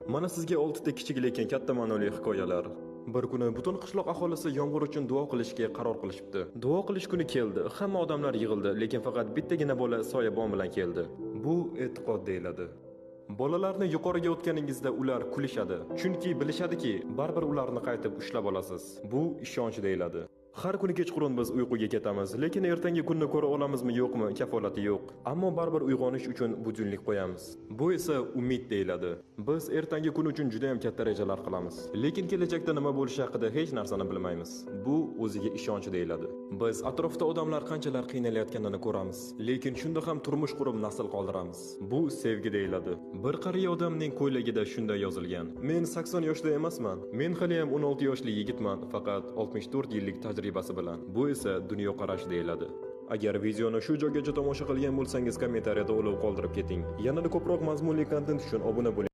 Mana sizga 6 ta kichik lekin katta ma'noli hikoyalar. Bir kuni butun qishloq aholisi yomg'ir uchun duo qilishga qaror qilishibdi. Duo qilish kuni keldi. Hamma odamlar yig'ildi, lekin faqat bittagina bola soyabon bilan keldi. Bu e'tiqod deyiladi. Bolalarni yuqoriga o'tganingizda ular kulishadi, chunki bilishadiki, baribir ularni qaytib ushlab olasiz. Bu ishonch deyiladi. Har kuni kechqurun biz uyquga ketamiz, lekin ertangi kunni ko'ra olamizmi yo'qmi, kafolati yo'q. Ammo baribir uyg'onish uchun budilnik qo'yamiz. Bu esa umid deyiladi. Biz ertangi kun uchun juda ham katta rejalar qilamiz, lekin kelajakda nima bo'lishi haqida hech narsani bilmaymiz. Bu o'ziga ishonch deyiladi. Biz atrofda odamlar qanchalar qiynalayotganini ko'ramiz, lekin shunda ham turmush qurib nasl qoldiramiz. Bu sevgi deyiladi. Bir qariya odamning ko'ylagida shunday yozilgan: Men 80 yoshda emasman, men hali ham 16 yoshli yigitman, faqat 64 yillik tajribasi bilan. Bu esa dunyoqarash deyiladi. Agar videoni shu joygacha tomosha qilgan bo'lsangiz, kommentariyada ulov qoldirib keting. Yanada ko'proq mazmunli kontent uchun obuna bo'ling.